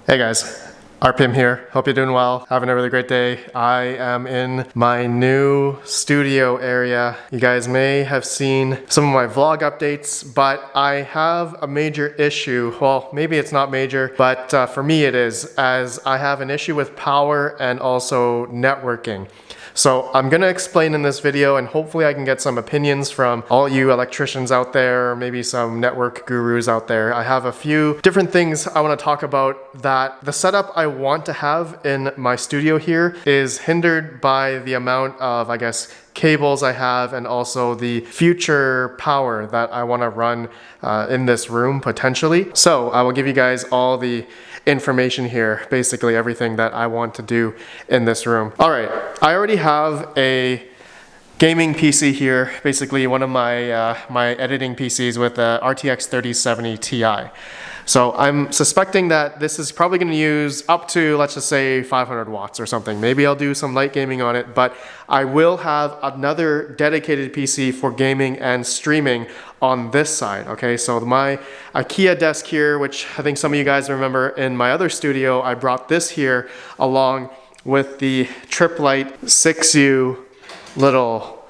Hey guys, RPM here. Hope you're doing well. Having a really great day. I am in my new studio area. You guys may have seen some of my vlog updates, but I have a major issue. Well, maybe it's not major, but for me it is, as I have an issue with power and also networking. So I'm gonna explain in this video, and hopefully I can get some opinions from all you electricians out there, or maybe some network gurus out there. I have a few different things I wanna talk about that the setup I want to have in my studio here is hindered by the amount of, I guess, cables I have and also the future power that I wanna run in this room potentially. So I will give you guys all the information here, basically everything that I want to do in this room. All right, I already have a gaming PC here, basically one of my my editing PCs with a RTX 3070 Ti. So I'm suspecting that this is probably going to use up to, let's just say, 500 watts or something. Maybe I'll do some light gaming on it, but I will have another dedicated PC for gaming and streaming on this side. Okay, so my IKEA desk here, which I think some of you guys remember in my other studio, I brought this here along with the Triplite 6U little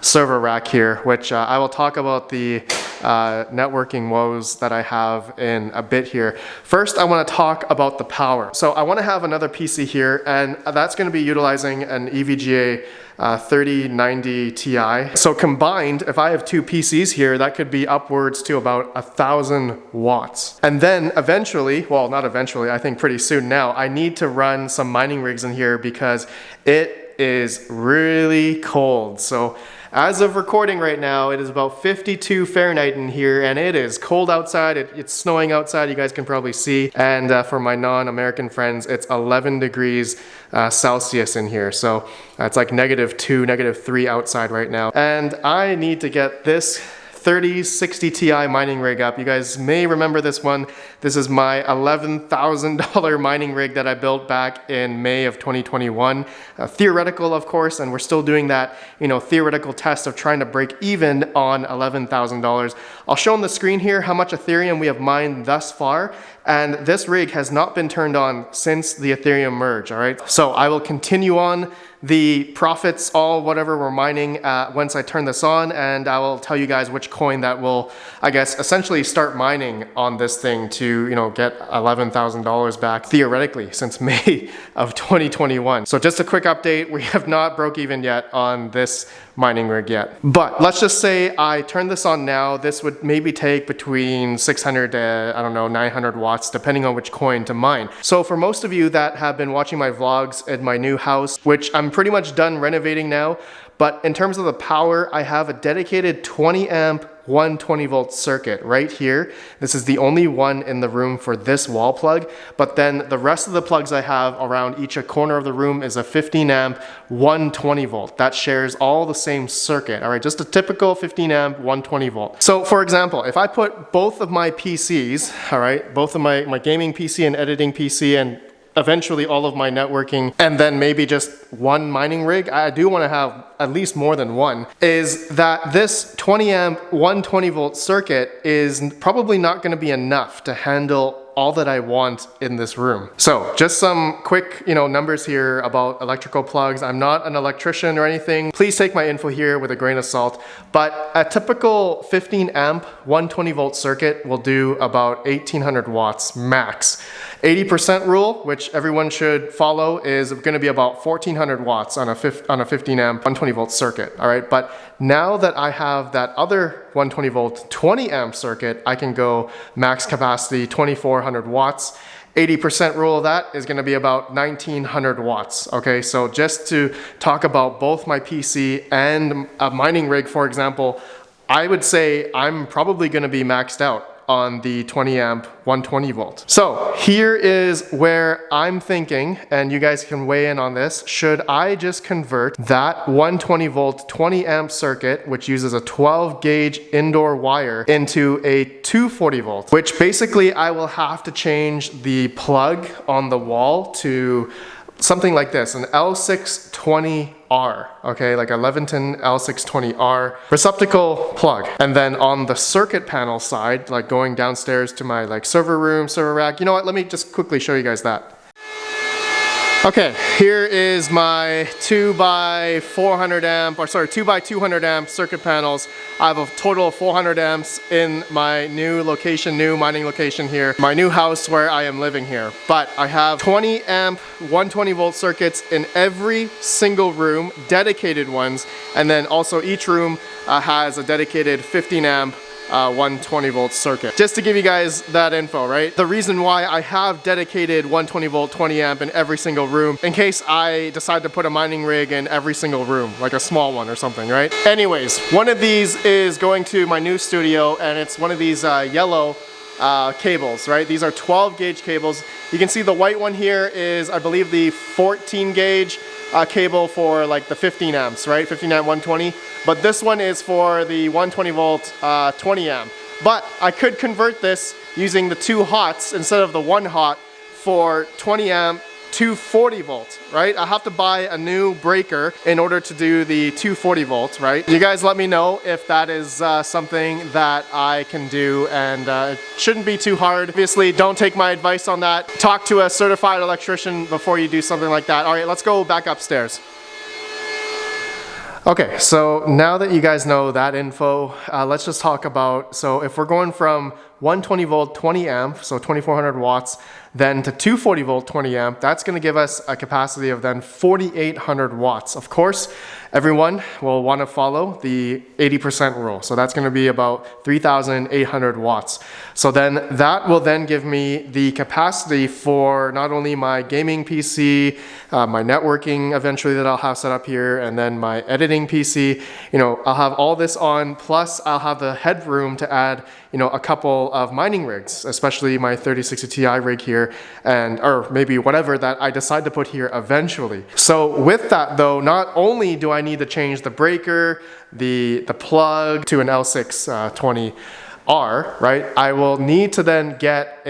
server rack here, which I will talk about the networking woes that I have in a bit here. First, I want to talk about the power. So I want to have another PC here, and that's going to be utilizing an EVGA 3090 Ti. So combined, if I have two PCs here, that could be upwards to about 1,000 watts. And then eventually, well, not eventually, I think pretty soon now, I need to run some mining rigs in here because it is really cold. So as of recording right now, it is about 52 Fahrenheit in here, and it is cold outside. It's snowing outside, you guys can probably see. And for my non-American friends, it's 11 degrees Celsius in here. So it's like -2, -3 outside right now. And I need to get this 3060 Ti mining rig up. You guys may remember this one. This is my $11,000 mining rig that I built back in May of 2021. Theoretical, of course, and we're still doing that, theoretical test of trying to break even on $11,000. I'll show on the screen here how much Ethereum we have mined thus far, and this rig has not been turned on since the Ethereum merge, all right? So I will continue on the profits, all whatever we're mining once I turn this on, and I will tell you guys which coin that will, I guess, essentially start mining on this thing to, get $11,000 back theoretically since May of 2021. So just a quick update, we have not broke even yet on this mining rig yet. But let's just say I turn this on now. This would maybe take between 600 to, I don't know, 900 watts, depending on which coin to mine. So for most of you that have been watching my vlogs at my new house, which I'm pretty much done renovating now, but in terms of the power, I have a dedicated 20 amp 120 volt circuit right here. This is the only one in the room for this wall plug, but then the rest of the plugs I have around each corner of the room is a 15 amp 120 volt. That shares all the same circuit, all right? Just a typical 15 amp 120 volt. So for example, if I put both of my PCs, all right, both of my gaming PC and editing PC and eventually all of my networking, and then maybe just one mining rig, I do want to have at least more than one, is that this 20 amp 120 volt circuit is probably not going to be enough to handle all that I want in this room. So just some quick, numbers here about electrical plugs. I'm not an electrician or anything. Please take my info here with a grain of salt, but a typical 15 amp 120 volt circuit will do about 1800 watts max. 80% rule, which everyone should follow, is going to be about 1400 watts on a 15 amp 120 volt circuit, all right? But now that I have that other 120 volt 20 amp circuit, I can go max capacity 2400 watts. 80% rule of that is going to be about 1900 watts. Okay, so just to talk about both my PC and a mining rig, for example, I would say I'm probably going to be maxed out on the 20 amp 120 volt. So here is where I'm thinking, and you guys can weigh in on this, should I just convert that 120 volt 20 amp circuit, which uses a 12 gauge indoor wire, into a 240 volt, which basically I will have to change the plug on the wall to something like this, an L620 1120R, okay, like a Leventon L620R receptacle plug. And then on the circuit panel side, like going downstairs to my like server room, server rack, you know what, let me just quickly show you guys that. Okay, here is my 2x400 amp, or sorry, 2x200 amp circuit panels. I have a total of 400 amps in my new location, new mining location here, my new house where I am living here. But I have 20 amp, 120 volt circuits in every single room, dedicated ones, and then also each room has a dedicated 15 amp 120 volt circuit. Just to give you guys that info, right? The reason why I have dedicated 120 volt 20 amp in every single room, in case I decide to put a mining rig in every single room, like a small one or something, right? Anyways, one of these is going to my new studio, and it's one of these yellow cables, right? These are 12 gauge cables. You can see the white one here is, I believe, the 14 gauge cable for like the 15 amps, right? 15 amp 120. But this one is for the 120 volt 20 amp. But I could convert this using the 2 hots instead of the 1 hot for 20 amp 240 volt, right? I have to buy a new breaker in order to do the 240 volt, right? You guys let me know if that is something that I can do, and it shouldn't be too hard. Obviously, don't take my advice on that. Talk to a certified electrician before you do something like that. All right, let's go back upstairs. Okay, so now that you guys know that info, let's just talk about, so if we're going from 120 volt 20 amp, so 2400 watts, then to 240 volt 20 amp, that's going to give us a capacity of then 4800 watts. Of course, everyone will want to follow the 80% rule. So that's going to be about 3800 watts. So then that will then give me the capacity for not only my gaming PC, my networking eventually that I'll have set up here, and then my editing PC. You know, I'll have all this on, plus I'll have the headroom to add, you know, a couple of mining rigs, especially my 3060 Ti rig here, and or maybe whatever that I decide to put here eventually. So with that though, not only do I need to change the breaker, the plug to an L620R, right? I will need to then get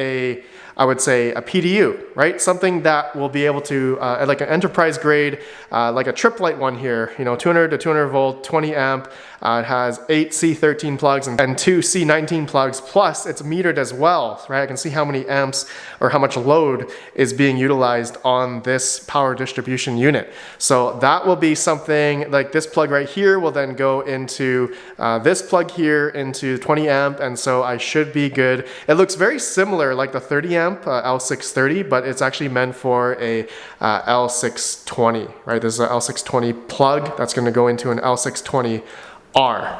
I would say a PDU, right? Something that will be able to, like an enterprise grade, like a trip light one here, you know, 200 to 200 volt, 20 amp. It has 8 C13 plugs and 2 C19 plugs, plus it's metered as well, right? I can see how many amps or how much load is being utilized on this power distribution unit. So that will be something like this plug right here will then go into this plug here into 20 amp, and so I should be good. It looks very similar like the 30 amp L630, but it's actually meant for a L620, right? This is an L620 plug that's going to go into an L620R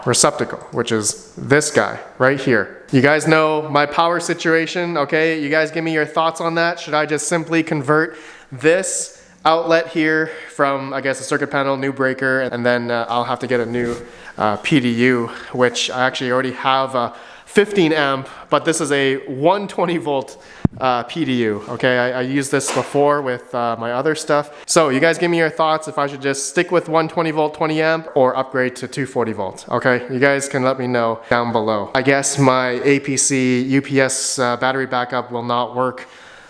receptacle, which is this guy right here. You guys know my power situation, okay? You guys give me your thoughts on that. Should I just simply convert this outlet here from, I guess, a circuit panel, new breaker, and then I'll have to get a new PDU, which I actually already have a 15 amp, but this is a 120 volt PDU, okay? I used this before with my other stuff. So you guys give me your thoughts if I should just stick with 120 volt 20 amp or upgrade to 240 volt, okay? You guys can let me know down below. I guess my APC UPS battery backup will not work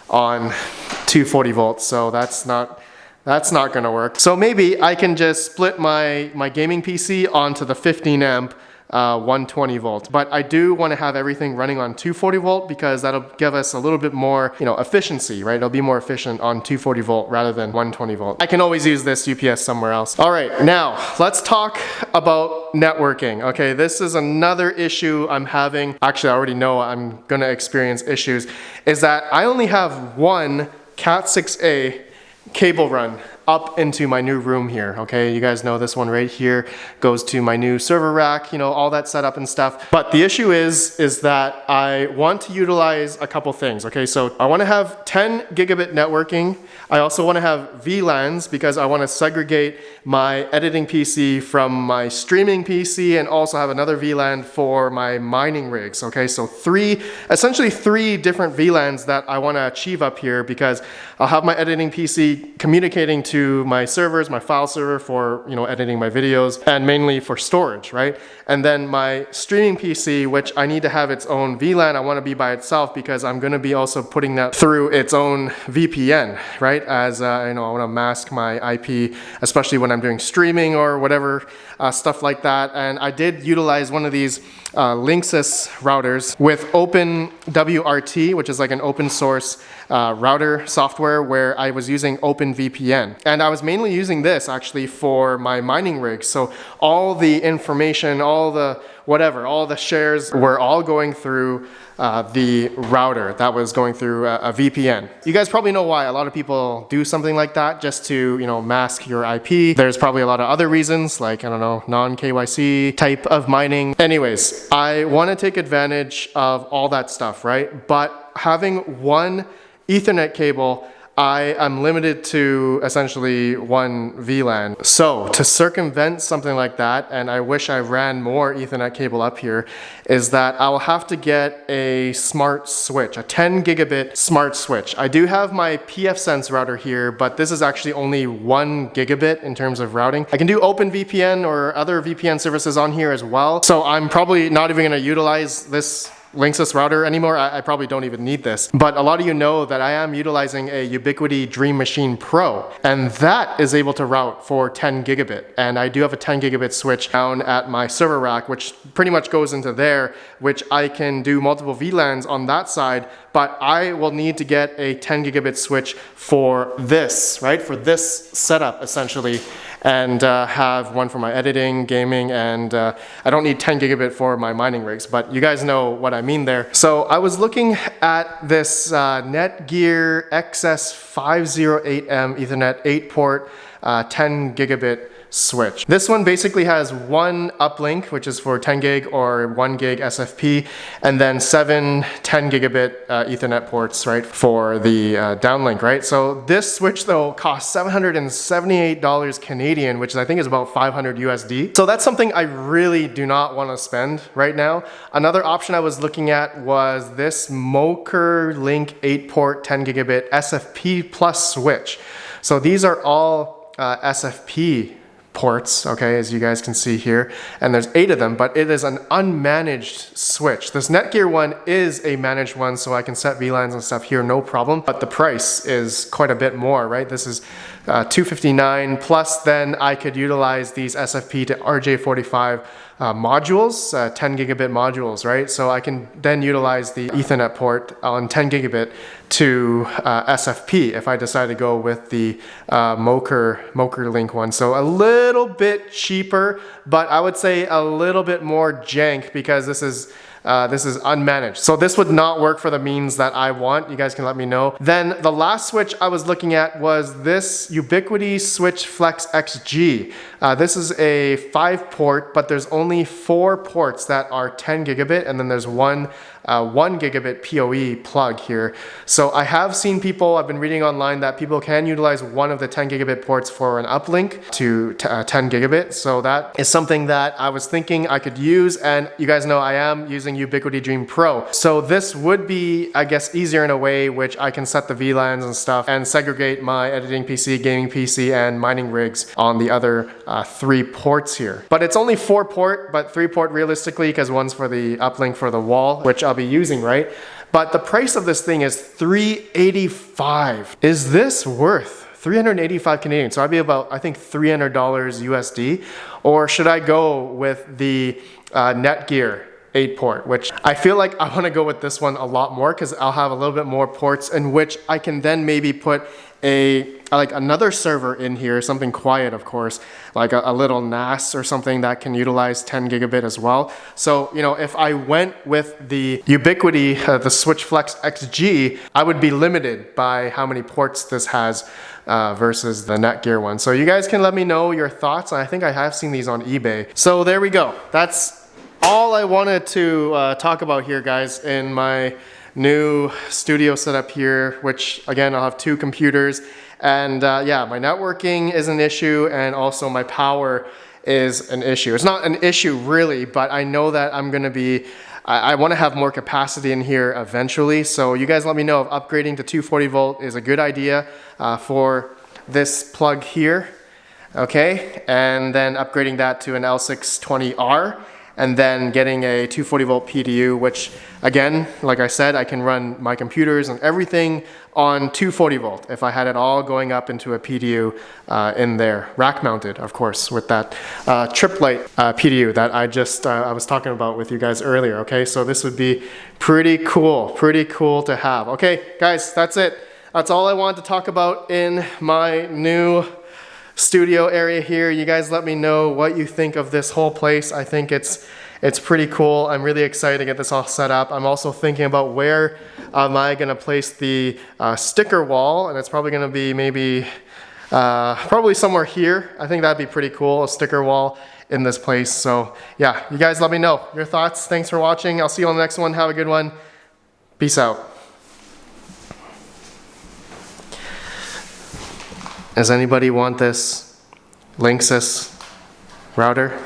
on 240 volts, so that's not gonna work. So maybe I can just split my gaming PC onto the 15 amp 120 volt, but I do want to have everything running on 240 volt because that'll give us a little bit more, you know, efficiency, right? It'll be more efficient on 240 volt rather than 120 volt. I can always use this UPS somewhere else. All right, now let's talk about networking. Okay, this is another issue I'm having. Actually, I already know I'm gonna experience issues, is that I only have one Cat6a cable run up into my new room here, okay? You guys know this one right here goes to my new server rack, you know, all that setup and stuff. But the issue is that I want to utilize a couple things, okay? So I want to have 10 gigabit networking. I also want to have VLANs because I want to segregate my editing PC from my streaming PC and also have another VLAN for my mining rigs, okay? So essentially three different VLANs that I want to achieve up here because I'll have my editing PC communicating to into my servers, my file server for, editing my videos, and mainly for storage, right? And then my streaming PC, which I need to have its own VLAN. I want to be by itself because I'm going to be also putting that through its own VPN, right? As I want to mask my IP, especially when I'm doing streaming or whatever stuff like that. And I did utilize one of these Linksys routers with OpenWRT, which is like an open source router software where I was using OpenVPN. And I was mainly using this actually for my mining rigs. So all the information, all the shares were all going through the router that was going through a VPN. You guys probably know why a lot of people do something like that, just to, mask your IP. There's probably a lot of other reasons, like, I don't know, non-KYC type of mining. Anyways, I want to take advantage of all that stuff, right? But having one Ethernet cable, I am limited to essentially one VLAN. So to circumvent something like that, and I wish I ran more Ethernet cable up here, is that I will have to get a smart switch, a 10 gigabit smart switch. I do have my pfSense router here, but this is actually only 1 gigabit in terms of routing. I can do OpenVPN or other VPN services on here as well. So I'm probably not even gonna utilize this Linksys router anymore. I probably don't even need this. But a lot of you know that I am utilizing a Ubiquiti Dream Machine Pro, and that is able to route for 10 gigabit. And I do have a 10 gigabit switch down at my server rack, which pretty much goes into there, which I can do multiple VLANs on that side, but I will need to get a 10 gigabit switch for this, right? For this setup, essentially. And have one for my editing, gaming, and I don't need 10 gigabit for my mining rigs, but you guys know what I mean there. So I was looking at this Netgear XS508M Ethernet 8 port 10 gigabit switch. This one basically has one uplink, which is for 10 gig or 1 gig SFP, and then 7 10 gigabit Ethernet ports, right, for the downlink, right? So this switch though costs $778 Canadian, which I think is about 500 USD. So that's something I really do not want to spend right now. Another option I was looking at was this Moker Link 8 port 10 gigabit SFP plus switch. So these are all SFP ports, okay, as you guys can see here, and there's 8 of them, but it is an unmanaged switch. This Netgear one is a managed one, so I can set VLANs and stuff here, no problem, but the price is quite a bit more, right? This is $259, plus then I could utilize these SFP to RJ45 modules, 10 gigabit modules, right? So I can then utilize the Ethernet port on 10 gigabit to SFP if I decide to go with the Moker Link one. So a little bit cheaper, but I would say a little bit more jank because this is unmanaged. So this would not work for the means that I want. You guys can let me know. Then the last switch I was looking at was this Ubiquiti Switch Flex XG. This is a 5 port, but there's only 4 ports that are 10 gigabit, and then there's one 1 gigabit PoE plug here. So I have seen people, I've been reading online that people can utilize one of the 10 gigabit ports for an uplink to 10 gigabit. So that is something that I was thinking I could use, and you guys know I am using Ubiquiti Dream Pro. So this would be, I guess, easier in a way which I can set the VLANs and stuff and segregate my editing PC, gaming PC, and mining rigs on the other 3 ports here. But it's only 4 port, but 3 port realistically, because one's for the uplink for the wall, which I'll be using, right? But the price of this thing is $385. Is this worth 385 Canadian? So I'd be about, I think, $300 USD. Or should I go with the Netgear 8 port, which I feel like I want to go with this one a lot more because I'll have a little bit more ports in which I can then maybe put like another server in here, something quiet, of course, like a little NAS or something that can utilize 10 gigabit as well. So, you know, if I went with the Ubiquiti, the Switch Flex XG, I would be limited by how many ports this has versus the Netgear one. So you guys can let me know your thoughts. I think I have seen these on eBay. So there we go. That's all I wanted to talk about here, guys, in my new studio setup here, which again, I'll have 2 computers, and yeah, my networking is an issue, and also my power is an issue. It's not an issue really, but I know that I'm gonna be, I want to have more capacity in here eventually. So you guys let me know if upgrading to 240 volt is a good idea for this plug here, okay, and then upgrading that to an L620R, and then getting a 240 volt PDU, which again, like I said, I can run my computers and everything on 240 volt if I had it all going up into a PDU in there, rack mounted, of course, with that triplet PDU that I was talking about with you guys earlier. Okay, so this would be pretty cool to have. Okay, guys, that's it. That's all I wanted to talk about in my new studio area here. You guys let me know what you think of this whole place. I think it's pretty cool. I'm really excited to get this all set up. I'm also thinking about where am I going to place the sticker wall, and it's probably going to be maybe probably somewhere here. I think that'd be pretty cool, a sticker wall in this place. So yeah, you guys let me know your thoughts. Thanks for watching. I'll see you on the next one. Have a good one. Peace out. Does anybody want this Linksys router?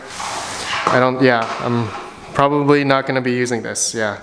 I'm probably not going to be using this, yeah.